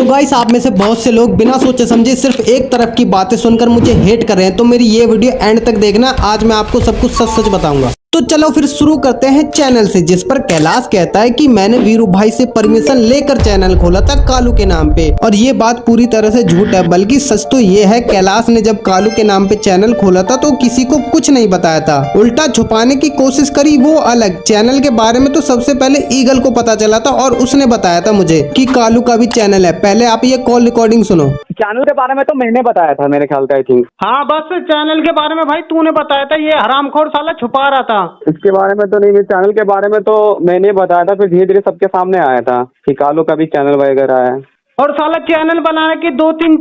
Guys, आप में से बहुत से लोग बिना सोचे समझे सिर्फ एक तरफ की बातें सुनकर मुझे हेट कर रहे हैं, तो मेरी ये वीडियो एंड तक देखना। आज मैं आपको सब कुछ सच सच बताऊंगा। तो चलो फिर शुरू करते हैं चैनल से, जिस पर कैलाश कहता है कि मैंने वीरू भाई से परमिशन लेकर चैनल खोला था कालू के नाम पे, और ये बात पूरी तरह से झूठ है। बल्कि सच तो ये है, कैलाश ने जब कालू के नाम पे चैनल खोला था तो किसी को कुछ नहीं बताया था, उल्टा छुपाने की कोशिश करी वो अलग। चैनल के बारे में तो सबसे पहले ईगल को पता चला था और उसने बताया था मुझे कि कालू का भी चैनल है। पहले आप ये कॉल रिकॉर्डिंग सुनो। चैनल के बारे में तो मैंने बताया था मेरे ख्याल का, आई थिंक। हाँ, बस चैनल के बारे में भाई तूने बताया था, ये हरामखोर साला छुपा रहा था। इसके बारे में तो नहीं, चैनल के बारे में तो मैंने बताया था, फिर धीरे धीरे सबके सामने आया था कि कालू का भी चैनल वगैरह है। और साला चैनल बनाने के 2-3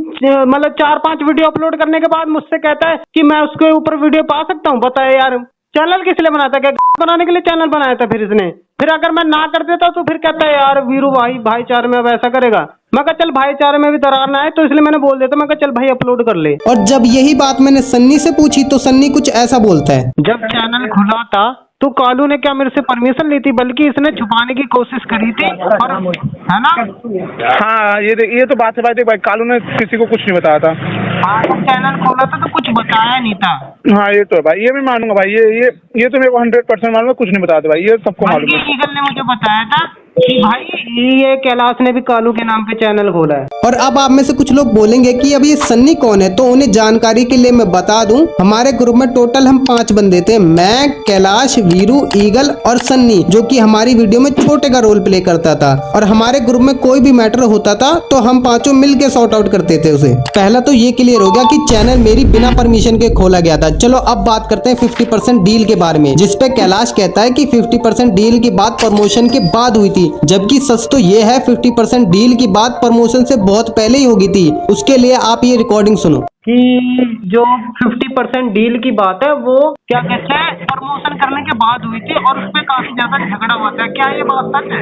मतलब 4-5 वीडियो अपलोड करने के बाद मुझसे कहता है कि मैं उसके ऊपर वीडियो पा सकता हूँ। बताए यार, चैनल किस लिए बनाता, क्या बनाने के लिए चैनल बनाया था? फिर इसने फिर अगर मैं ना कर देता तो फिर कहता है यार वीरू भाई भाईचारे में अब ऐसा करेगा। मैं कहा चल भाईचारे में भी दरार ना आए, तो इसलिए मैंने बोल देता, मैं कहा चल भाई अपलोड कर ले। और जब यही बात मैंने सन्नी से पूछी तो सन्नी कुछ ऐसा बोलता है। जब चैनल खुला था तो कालू ने क्या मेरे से परमिशन ली थी, बल्कि इसने छुपाने की कोशिश करी थी, और है ना? हाँ, ये तो बात है भाई। देख भाई, कालू ने किसी को कुछ नहीं बताया था। हाँ, चैनल खोला था तो कुछ बताया नहीं था। हाँ, ये तो है भाई, ये मैं मानूंगा भाई। ये तो मेरे को 100% मालूम है, कुछ नहीं बताया था भाई, ये सबको मालूम है। ईगल ने मुझे बताया था कि भाई ये कैलाश ने भी कालू के नाम पे चैनल खोला है। और अब आप में से कुछ लोग बोलेंगे कि अब ये सन्नी कौन है, तो उन्हें जानकारी के लिए मैं बता दूं, हमारे ग्रुप में टोटल हम 5 बंदे थे। मैं, कैलाश, वीरू, ईगल और सन्नी, जो कि हमारी वीडियो में छोटे का रोल प्ले करता था। और हमारे ग्रुप में कोई भी मैटर होता था तो हम पांचों मिलके सॉर्ट आउट करते थे उसे। पहला तो ये क्लियर हो गया कि चैनल मेरी बिना परमिशन के खोला गया था। चलो अब बात करते हैं 50% डील के बारे में, जिसपे कैलाश कहता है कि 50% डील की बात प्रमोशन के बाद हुई थी, जबकि सच तो ये है 50% डील की बात प्रमोशन से बहुत पहले ही हो गई थी। उसके लिए आप ये रिकॉर्डिंग सुनो कि जो 50% डील की बात है वो क्या कहते हैं प्रमोशन करने के बाद हुई थी, और उसपे काफी ज्यादा झगड़ा हुआ था। क्या ये बात सच है?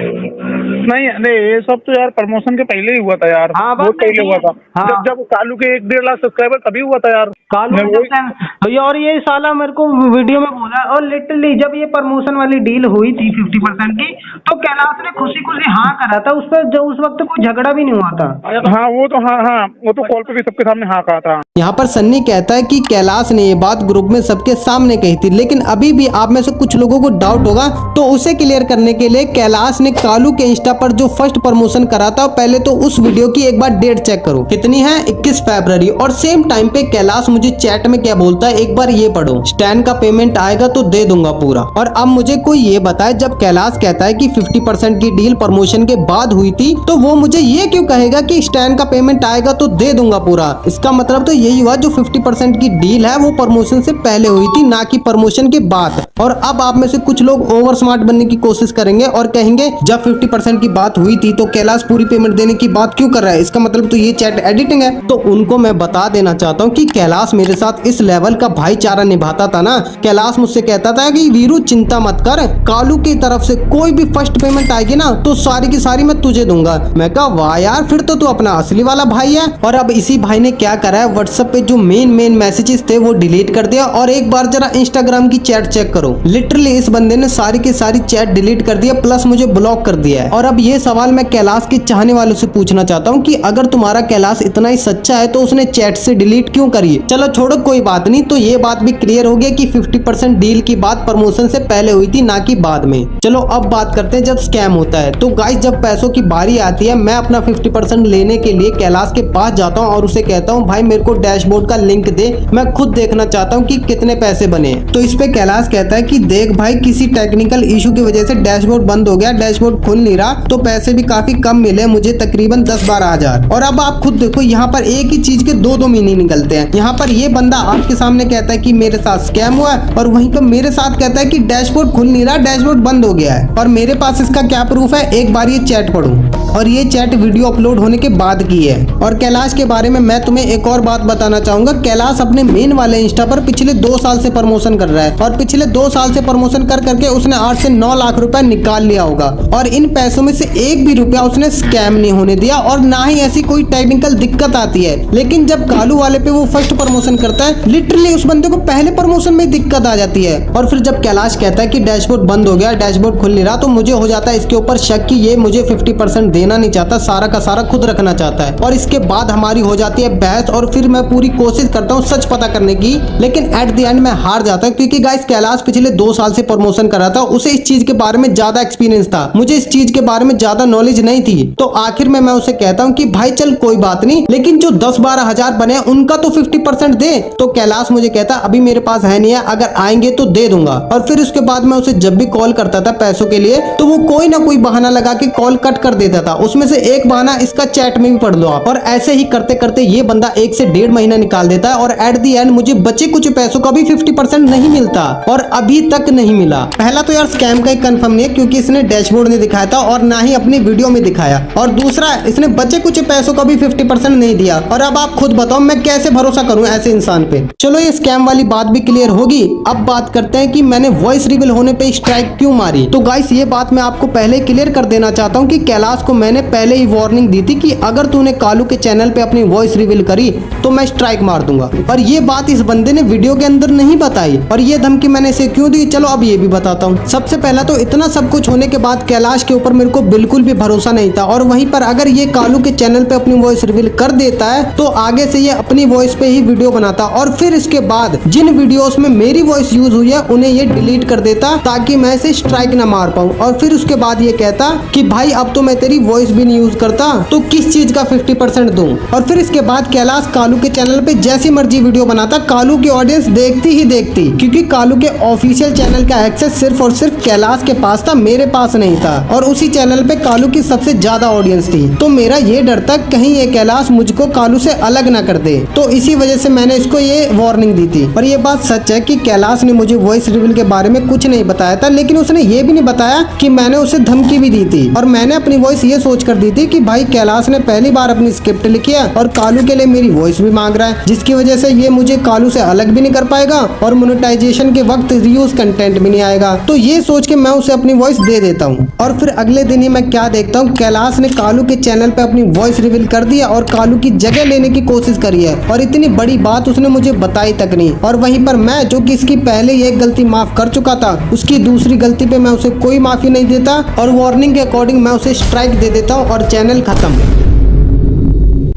नहीं, ये सब तो यार प्रमोशन के पहले ही हुआ था यार। हाँ, बहुत पहले हुआ था। हाँ। जब कालू के 1-1.5 लाख सब्सक्राइबर तभी हुआ था यार। कालू और ये साला मेरे को वीडियो में बोला, और लिटरली जब ये प्रमोशन वाली डील हुई थी 50% की, तो कैलाश ने खुशी खुशी हाँ करा था उस पर, जो उस वक्त कोई झगड़ा भी नहीं हुआ था। हाँ, वो तो कॉल पे भी सबके सामने हाँ कहा था। यहाँ पर सन्नी कहता है कि कैलाश ने ये बात ग्रुप में सबके सामने कही थी, लेकिन अभी भी आप में से कुछ लोगों को डाउट होगा, तो उसे क्लियर करने के लिए कैलाश ने कालू के इंस्टा पर जो फर्स्ट प्रमोशन करा था, पहले तो उस वीडियो की एक बार डेट चेक करो, कितनी है 21 फरवरी। और सेम टाइम पे कैलाश मुझे चैट में क्या बोलता है, एक बार ये पढ़ो, स्टैंड का पेमेंट आएगा तो दे दूंगा पूरा। और अब मुझे कोई ये बताए, जब कैलाश कहता है कि 50% की डील प्रमोशन के बाद हुई थी, तो वो मुझे ये क्यों कहेगा कि स्टैंड का पेमेंट आएगा तो दे दूंगा पूरा? इसका मतलब तो यही हुआ, जो 50% की डील है वो प्रमोशन से पहले हुई थी, ना कि प्रमोशन के बाद। और अब आप में से कुछ लोग ओवर स्मार्ट बनने की कोशिश करेंगे और कहेंगे जब 50% की बात हुई थी तो कैलाश पूरी पेमेंट देने की बात क्यों कर रहा है, इसका मतलब तो ये चैट एडिटिंग है। तो उनको मैं बता देना चाहता हूँ कि कैलाश मेरे साथ इस लेवल का भाईचारा निभाता था ना। कैलाश मुझसे कहता था कि वीरू चिंता मत कर, कालू की तरफ से कोई भी फर्स्ट पेमेंट आएगी ना तो सारी की सारी मैं तुझे दूंगा। मैं कहा वाह यार, फिर तो तू अपना असली वाला भाई है। और अब इसी भाई ने क्या करा है, व्हाट्सएप पे जो मेन मैसेजेस थे वो डिलीट कर दिया। और एक बार जरा इंस्टाग्राम की चैट चेक करो, लिटरली इस बंदे ने सारी की सारी चैट डिलीट कर दिया, प्लस मुझे ब्लॉक कर दिया है। और अब ये सवाल मैं कैलाश के चाहने वालों से पूछना चाहता हूँ कि अगर तुम्हारा कैलाश इतना ही सच्चा है तो उसने चैट से डिलीट क्यों करी? चलो छोड़ो, कोई बात नहीं। तो ये बात भी क्लियर हो गया कि 50% डील की बात प्रमोशन से पहले हुई थी, ना कि बाद में। चलो अब बात करते हैं जब स्कैम होता है। तो गाइस, जब पैसों की बारी आती है, मैं अपना 50% लेने के लिए कैलाश के पास जाता हूँ और उसे कहता हूँ भाई मेरे को डैशबोर्ड का लिंक दे, मैं खुद देखना चाहता हूँ कि कितने पैसे बने। तो इस पे कैलाश कहता है कि देख भाई, किसी टेक्निकल इशू की वजह से डैशबोर्ड बंद हो गया, डैशबोर्ड खुल नहीं रहा, तो पैसे भी काफी कम मिले मुझे, तकरीबन 10-12 हजार। और अब आप खुद देखो, यहाँ पर एक ही चीज के दो मीनिंग निकलते हैं। यहाँ पर ये बंदा आपके सामने कहता है कि मेरे साथ स्कैम हुआ है, और वहीं पर मेरे साथ कहता है कि डैशबोर्ड खुल नहीं रहा, डैशबोर्ड बंद हो गया है। और मेरे पास इसका क्या प्रूफ है, एक बार ये चैट पढ़ो। और ये चैट वीडियो अपलोड होने के बाद की है। और कैलाश के बारे में मैं तुम्हें एक और बात बताना चाहूंगा, कैलाश अपने मेन वाले इंस्टा पर पिछले 2 साल से प्रमोशन कर रहा है, और पिछले 2 साल से प्रमोशन कर करके उसने 8 से 9 लाख रुपए निकाल लिया होगा। और इन पैसों में से एक भी रुपया उसने स्कैम नहीं होने दिया, और ना ही ऐसी कोई टेक्निकल दिक्कत आती है। लेकिन जब कालू वाले पे वो फर्स्ट प्रमोशन करता है, लिटरली उस बंदे को पहले प्रमोशन में दिक्कत आ जाती है। और फिर जब कैलाश कहता है कि डैशबोर्ड बंद हो गया, डैशबोर्ड खुल नहीं रहा, तो मुझे हो जाता है इसके ऊपर शक कि ये मुझे 50% दे देना नहीं चाहता, सारा का सारा खुद रखना चाहता है। और इसके बाद हमारी हो जाती है बहस और फिर मैं पूरी कोशिश करता हूँ सच पता करने की, लेकिन एट द एंड मैं हार जाता हूँ क्योंकि गाइस कैलाश पिछले 2 साल से प्रमोशन कर रहा था, उसे इस चीज के बारे में ज्यादा एक्सपीरियंस था, मुझे इस चीज के बारे में ज्यादा नॉलेज नहीं थी। तो आखिर में मैं उसे कहता हूँ कि भाई चल कोई बात नहीं, लेकिन जो 10-12 हजार बने उनका तो 50% दे। तो कैलाश मुझे कहता अभी मेरे पास है नहीं है, अगर आएंगे तो दे दूंगा। और फिर उसके बाद मैं उसे जब भी कॉल करता था पैसों के लिए तो वो कोई ना कोई बहाना लगा के कॉल कट कर देता था। उसमें से एक बहाना इसका चैट में भी पढ़ लो आप। और ऐसे ही करते करते ये बंदा 1 से 1.5 महीना निकाल देता है और एट द एंड मुझे बचे कुछ पैसों का भी 50% नहीं मिलता और अभी तक नहीं मिला। पहला तो यार स्कैम का ही कंफर्म नहीं है क्योंकि इसने डैशबोर्ड नहीं दिखाया था और ना ही अपनी वीडियो में दिखाया, और दूसरा इसने बचे कुछ पैसों का भी 50% नहीं दिया। और अब आप खुद बताओ मैं कैसे भरोसा करूं ऐसे इंसान पे। चलो ये स्कैम वाली बात भी क्लियर होगी। अब बात करते हैं कि मैंने वॉइस रिवील होने पे स्ट्राइक क्यों मारी। तो गाइस ये बात मैं आपको पहले क्लियर कर देना चाहता हूँ कि कैलाश को मैंने पहले ही वार्निंग दी थी कि अगर तूने कालू के चैनल पे अपनी वॉइस रिवील करी तो मैं स्ट्राइक मार दूंगा। और ये बात इस बंदे ने वीडियो के अंदर नहीं बताई। और ये धमकी मैंने इसे क्यों दी, चलो अब ये भी बताता हूँ। सबसे पहला तो इतना सब कुछ होने के बाद कैलाश के ऊपर मेरे को बिल्कुल भी भरोसा नहीं था, और वहीं पर अगर ये कालू के चैनल पे अपनी वॉइस रिवील कर देता है तो आगे से ये अपनी वॉइस पे ही वीडियो बनाता और फिर इसके बाद जिन वीडियोस में मेरी वॉइस यूज हुई है उन्हें ये डिलीट कर देता ताकि मैं इसे स्ट्राइक ना मार पाऊं। और फिर उसके बाद ये कहता कि भाई अब तो मैं तेरी वॉइस भी नहीं यूज करता तो किस चीज का 50% दूं। और फिर इसके बाद कैलाश कालू के चैनल पे जैसी मर्जी वीडियो बनाता, कालू की ऑडियंस देखती ही देखती, क्योंकि कालू के ऑफिशियल चैनल का एक्सेस सिर्फ और सिर्फ कैलाश के पास था, मेरे पास नहीं था। और उसी चैनल पे कालू की सबसे ज्यादा ऑडियंस थी। तो मेरा ये डर था कहीं ये कैलाश मुझको कालू से अलग ना कर दे, तो इसी वजह से मैंने इसको ये वार्निंग दी थी। और ये बात सच है कि कैलाश ने मुझे वॉइस रिवील के बारे में कुछ नहीं बताया था, लेकिन उसने ये भी नहीं बताया कि मैंने उसे धमकी भी दी थी। और मैंने अपनी वॉइस ये सोच कर दी थी कि भाई कैलाश ने पहली बार अपनी स्क्रिप्ट लिखी है और कालू के लिए मेरी वॉइस भी मांग रहा है, जिसकी वजह से ये मुझे कालू से अलग भी नहीं कर पाएगा और मोनेटाइजेशन के वक्त रीयूज कंटेंट भी नहीं आएगा। तो ये सोच के मैं उसे अपनी वॉइस दे देता हूँ। और फिर अगले दिन ही मैं क्या देखता हूँ, कैलाश ने कालू के चैनल पे अपनी वॉइस रिवील कर दिया और कालू की जगह लेने की कोशिश करी है, और इतनी बड़ी बात उसने मुझे बताई तक नहीं। और वहीं पर मैं जो कि इसकी पहले एक गलती माफ कर चुका था, उसकी दूसरी गलती पे मैं उसे कोई माफी नहीं देता और वार्निंग के अकॉर्डिंग मैं उसे स्ट्राइक दे देता हूँ और चैनल खत्म।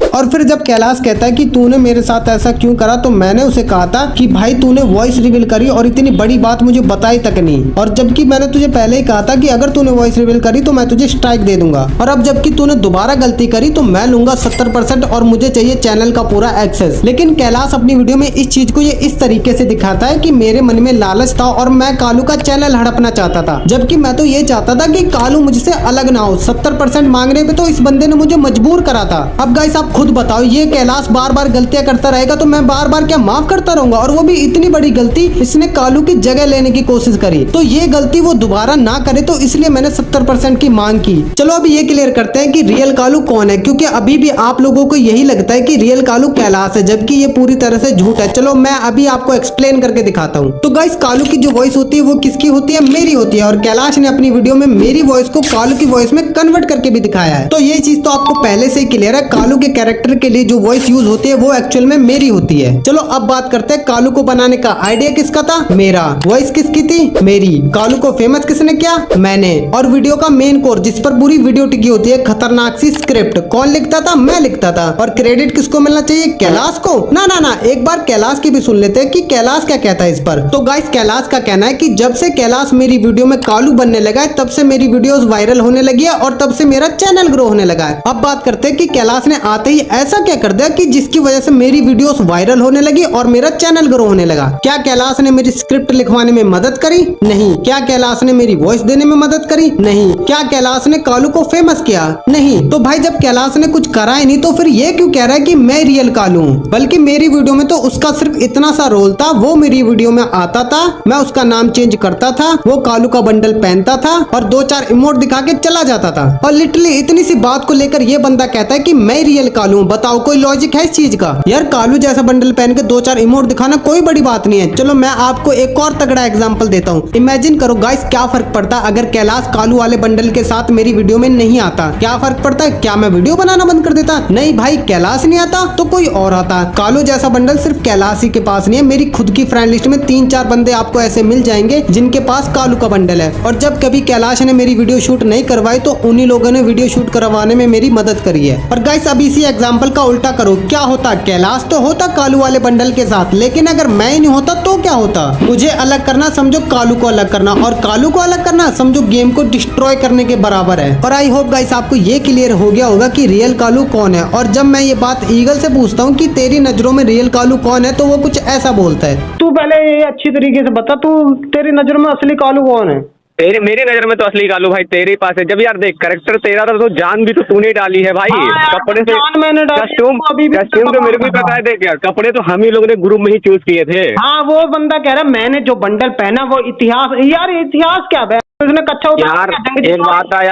और फिर जब कैलाश कहता है कि तूने मेरे साथ ऐसा क्यों करा, तो मैंने उसे कहा था कि भाई तूने वॉइस रिवील करी और इतनी बड़ी बात मुझे बताई तक नहीं, और जबकि मैंने तुझे पहले ही कहा था कि अगर तूने वॉइस रिवील करी तो मैं तुझे स्ट्राइक दे दूंगा। और अब जबकि तूने दोबारा गलती करी तो मैं लूंगा 70% और मुझे चाहिए चैनल का पूरा एक्सेस। लेकिन कैलाश अपनी वीडियो में इस चीज को ये इस तरीके से दिखाता है कि मेरे मन में लालच था और मैं कालू का चैनल हड़पना चाहता था, जबकि मैं तो ये चाहता था कि कालू मुझसे अलग ना हो। 70% मांगने पे तो इस बंदे ने मुझे मजबूर करा था। अब गाइस आप खुद बताओ, ये कैलाश बार बार गलतियां करता रहेगा तो मैं बार बार क्या माफ करता रहूंगा? और वो भी इतनी बड़ी गलती, इसने कालू की जगह लेने की कोशिश करी, तो ये गलती वो दोबारा ना करे, तो इसलिए मैंने 70% की मांग की। चलो अभी ये क्लियर करते हैं कि रियल कालू कौन है, क्योंकि अभी भी आप लोगों को यही लगता है कि रियल कालू कैलाश है, जबकि ये पूरी तरह से झूठ है। चलो मैं अभी आपको एक्सप्लेन करके दिखाता हूँ। तो गाइस कालू की जो वॉइस होती है वो किसकी होती है? मेरी होती है। और कैलाश ने अपनी वीडियो में मेरी वॉइस को कालू की वॉइस में कन्वर्ट करके भी दिखाया है। तो ये चीज तो आपको पहले से ही क्लियर है, कालू के कैरेक्टर के लिए जो वॉइस यूज होती है वो एक्चुअल में मेरी होती है। चलो अब बात करते हैं कालू को बनाने का आइडिया किसका था? मेरा। वॉइस किसकी थी? मेरी। कालू को फेमस किसने किया? मैंने। और वीडियो का मेन कोर जिस पर पूरी वीडियो टिकी होती है, खतरनाक सी स्क्रिप्ट, कौन लिखता था? मैं लिखता था। और क्रेडिट किसको मिलना चाहिए? कैलाश को? ना ना ना, एक बार कैलाश की भी सुन लेते हैं कि कैलाश क्या कहता है इस पर। तो गाइस कैलाश का कहना है कि जब से कैलाश मेरी वीडियो में कालू बनने लगा है तब से मेरी वीडियोस वायरल होने लगी है और तब से मेरा चैनल ग्रो होने लगा है। अब बात करते हैं कि कैलाश ने आते ही ऐसा क्या कर दिया कि जिसकी वजह से मेरी वीडियोस वायरल होने लगी और मेरा चैनल ग्रो होने लगा। क्या कैलाश ने मेरी स्क्रिप्ट लिखवाने में मदद करी? नहीं। क्या कैलाश ने मेरी वॉइस देने में मदद करी? नहीं। क्या कैलाश ने कालू को फेमस किया? नहीं। तो भाई जब कैलाश ने कुछ करा ही नहीं तो फिर ये क्यों कह रहा है कि मैं रियल कालू हूँ? बल्कि मेरी वीडियो में तो उसका सिर्फ इतना सा रोल था, वो मेरी वीडियो में आता था, मैं उसका नाम चेंज करता था, वो कालू का बंडल पहनता था और 2-4 इमोट दिखा के चला जाता था। और लिटरली इतनी सी बात को लेकर ये बंदा कहता है कि मैं रियल कालू कालू हूँ। बताओ कोई लॉजिक है इस चीज का? यार कालू जैसा बंडल पहन के 2-4 इमोट दिखाना कोई बड़ी बात नहीं है। चलो मैं आपको एक और तगड़ा एग्जांपल देता हूँ। इमेजिन करो गाइस क्या फर्क पड़ता अगर कैलाश कालू वाले बंडल के साथ मेरी वीडियो में नहीं आता। क्या फर्क पड़ता है? क्या मैं वीडियो बनाना बंद कर देता? नहीं भाई, कैलाश नहीं आता तो कोई और आता। कालू जैसा बंडल सिर्फ कैलाश ही के पास नहीं है, मेरी खुद की फ्रेंड लिस्ट में 3-4 बंदे आपको ऐसे मिल जाएंगे जिनके पास कालू का बंडल है। और जब कभी कैलाश ने मेरी वीडियो शूट नहीं करवाई तो उन्हीं लोगों ने वीडियो शूट करवाने में मेरी मदद करी है। और गाइस अब इसी एग्जांपल का उल्टा करो, क्या होता? कैलाश तो होता कालू वाले बंडल के साथ, लेकिन अगर मैं ही नहीं होता तो क्या होता? मुझे अलग करना समझो कालू को अलग करना, और कालू को अलग करना समझो गेम को डिस्ट्रॉय करने के बराबर है। और आई होप गाइस आपको ये क्लियर हो गया होगा कि रियल कालू कौन है। और जब मैं ये बात ईगल से पूछता हूँ कि तेरी नजरों में रियल कालू कौन है, तो वो कुछ ऐसा बोलता है। तू पहले ये अच्छी तरीके से बता, तू तेरी नजर में असली कालू कौन है? मेरी नजर में तो असली कालू भाई तेरे पास है। जब यार देख करेक्टर तेरा था तो जान भी तो तूने डाली है भाई। हाँ, कपड़े से जान मैंने डाली, कस्ट्यूम अभी भी तो मेरे को भी पता है। देख यार कपड़े तो हम ही लोगों ने ग्रुप में ही चूज किए थे। हाँ वो बंदा कह रहा मैंने जो बंडल पहना वो इतिहास। यार इतिहास क्या है? उसने कच्चा यार एक बात है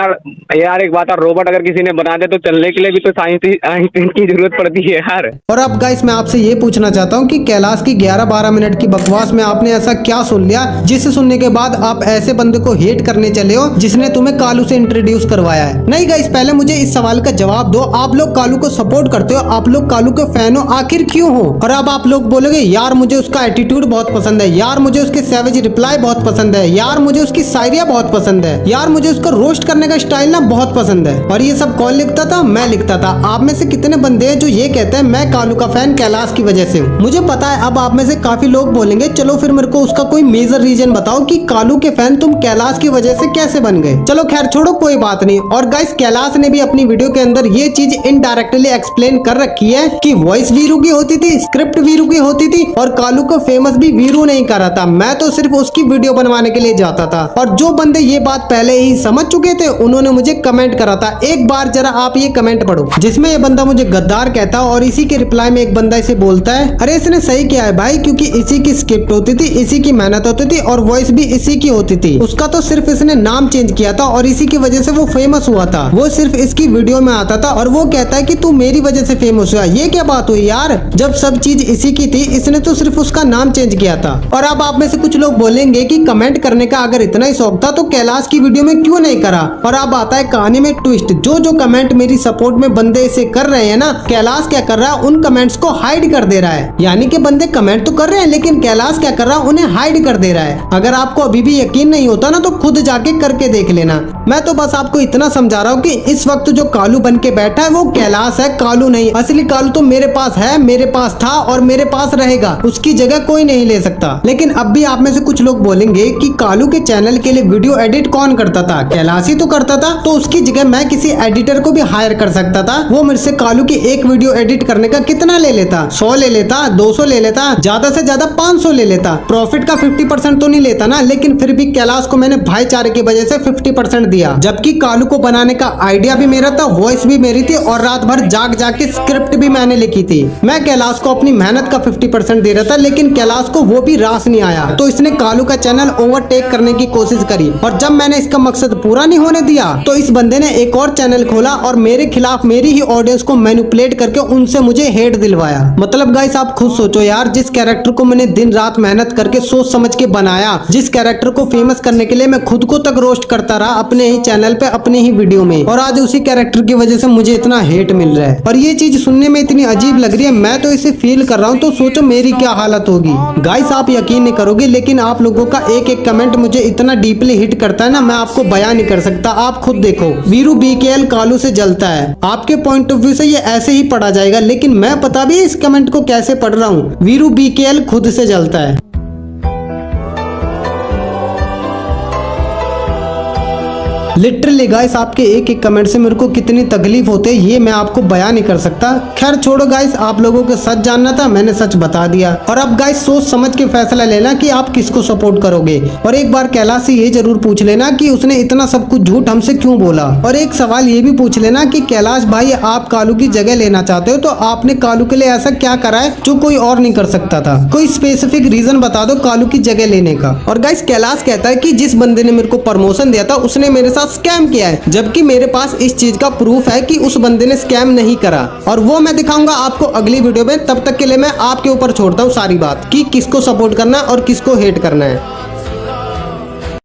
यार एक बात है, रोबोट अगर किसी ने बना दे तो चलने के लिए भी तो साइंस की जरूरत पड़ती है यार। और अब गाइस मैं आपसे ये पूछना चाहता हूँ कि कैलाश की 11-12 मिनट की बकवास में आपने ऐसा क्या सुन लिया जिसे सुनने के बाद आप ऐसे बंदे को हेट करने चले हो जिसने तुम्हें कालू से इंट्रोड्यूस करवाया है? नहीं गाइस, पहले मुझे इस सवाल का जवाब दो। आप लोग कालू को सपोर्ट करते हो, आप लोग कालू के फैन हो, आखिर क्यों हो? और अब आप लोग बोलोगे यार मुझे उसका एटीट्यूड बहुत पसंद है, यार मुझे उसके सैवेज रिप्लाई बहुत पसंद है, यार मुझे उसकी शायरिया बहुत पसंद है, यार मुझे उसका रोस्ट करने का स्टाइल ना बहुत पसंद है। और ये सब कौन लिखता था? मैं लिखता था। आप में से कितने बंदे हैं जो ये कहते हैं मैं कालू का फैन कैलाश की वजह से हूँ? मुझे पता है अब आप में से काफी लोग बोलेंगे चलो फिर मेरे को उसका कोई मेजर रीजन बताओ कि कालू के फैन तुम कैलाश की वजह से कैसे बन गए। चलो खैर छोड़ो, कोई बात नहीं। और गाइस कैलाश ने भी अपनी वीडियो के अंदर ये चीज इनडायरेक्टली एक्सप्लेन कर रखी है कि वॉइस वीरू की होती थी, स्क्रिप्ट वीरू की होती थी, और कालू को फेमस भी वीरू नहीं करा था। मैं तो सिर्फ उसकी वीडियो बनवाने के लिए जाता था। और जो बंदे ये बात पहले ही समझ चुके थे उन्होंने मुझे कमेंट करा था। एक बार जरा आप ये कमेंट पढ़ो जिसमें ये बंदा मुझे गद्दार कहता और इसी के रिप्लाई में एक बंदा इसे बोलता है अरे इसने सही किया है भाई, क्योंकि इसी की स्क्रिप्ट होती थी, इसी की मेहनत होती थी और वॉइस भी इसी की होती थी। उसका तो सिर्फ इसने नाम चेंज किया था और इसी की वजह से वो फेमस हुआ था। वो सिर्फ इसकी वीडियो में आता था और वो कहता है कि तू मेरी वजह से फेमस हुआ। ये क्या बात हुई यार, जब सब चीज इसी की थी, इसने तो सिर्फ उसका नाम चेंज किया था। और अब आप में से कुछ लोग बोलेंगे कि कमेंट करने का अगर इतना ही शौक था तो कैलाश की वीडियो में क्यों नहीं करा। और अब आता है कहानी में ट्विस्ट। जो कमेंट मेरी सपोर्ट में बंदे इसे कर रहे हैं ना, कैलाश क्या कर रहा है उन कमेंट्स को हाइड कर दे रहा है। यानी कि बंदे कमेंट तो कर रहे हैं लेकिन कैलाश क्या कर रहा है, उन्हें हाइड कर दे रहा है। अगर आपको अभी भी यकीन नहीं होता ना तो खुद जाके करके देख लेना। मैं तो बस आपको इतना समझा रहा हूँ कि इस वक्त जो कालू बन के बैठा है वो कैलाश है, कालू नहीं। असली कालू तो मेरे पास है, मेरे पास था और मेरे पास रहेगा, उसकी जगह कोई नहीं ले सकता। लेकिन अब भी आप में से कुछ लोग बोलेंगे कि कालू के चैनल के लिए वीडियो एडिट कौन करता था? कैलाश ही तो करता था, तो उसकी जगह मैं किसी एडिटर को भी हायर कर सकता था। वो मुझसे कालू की एक वीडियो एडिट करने का कितना ले लेता? 100 ले लेता, 200 ले लेता, ज्यादा से ज्यादा 500 ले लेता। प्रॉफिट का 50% तो नहीं लेता ना, लेकिन फिर भी कैलाश को मैंने भाईचारे की वजह से 50% दिया। जबकि कालू को बनाने का आइडिया भी मेरा था, वॉइस भी मेरी थी और रात भर जाग जाग के स्क्रिप्ट भी मैंने लिखी थी। मैं कैलाश को अपनी मेहनत का 50% दे रहा था, लेकिन कैलाश को वो भी रास नहीं आया, तो इसने कालू का चैनल ओवरटेक करने की कोशिश करी। और जब मैंने इसका मकसद पूरा नहीं होने दिया तो इस बंदे ने एक और चैनल खोला और मेरे खिलाफ मेरी ही ऑडियंस को मैनिपुलेट करके उनसे मुझे हेट दिलवाया। मतलब गाइस आप खुद सोचो यार, जिस कैरेक्टर को मैंने दिन रात मेहनत करके सोच समझ के बनाया, जिस कैरेक्टर को फेमस करने के लिए मैं खुद को तक रोस्ट करता रहा अपने ही चैनल पे, अपने ही वीडियो में, और आज उसी कैरेक्टर की वजह से मुझे इतना हेट मिल रहा है। और ये चीज सुनने में इतनी अजीब लग रही है, मैं तो इसे फील कर रहा हूँ, तो सोचो मेरी क्या हालत होगी। गाइस आप यकीन नहीं करोगे, लेकिन आप लोगों का एक एक कमेंट मुझे इतना डीपली हिट करता है ना, मैं आपको बयान नहीं कर सकता। आप खुद देखो, वीरू BKL कालू से जलता है। आपके पॉइंट ऑफ व्यू से ये ऐसे ही पढ़ा जाएगा, लेकिन मैं पता भी इस कमेंट को कैसे पढ़ रहा हूँ। वीरू BKL खुद से जलता है। लिटरली गाइस आपके एक एक कमेंट से मेरे को कितनी तकलीफ होती है ये मैं आपको बयान नहीं कर सकता। खैर छोड़ो गाइस, आप लोगों को सच जानना था, मैंने सच बता दिया। और अब गाइस सोच समझ के फैसला लेना कि आप किसको सपोर्ट करोगे। और एक बार कैलाश से ये जरूर पूछ लेना कि उसने इतना सब कुछ झूठ हमसे क्यों बोला। और एक सवाल ये भी पूछ लेना कि कैलाश भाई आप कालू की जगह लेना चाहते हो तो आपने कालू के लिए ऐसा क्या करा है जो कोई और नहीं कर सकता था। कोई स्पेसिफिक रीजन बता दो कालू की जगह लेने का। और गाइस कैलाश कहता है कि जिस बंदे ने मेरे को प्रमोशन दिया था उसने मेरे साथ साथ स्कैम किया है, जबकि मेरे पास इस चीज का प्रूफ है कि उस बंदे ने स्कैम नहीं करा, और वो मैं दिखाऊंगा आपको अगली वीडियो में। तब तक के लिए मैं आपके ऊपर छोड़ता हूँ सारी बात कि किसको सपोर्ट करना है और किसको हेट करना है।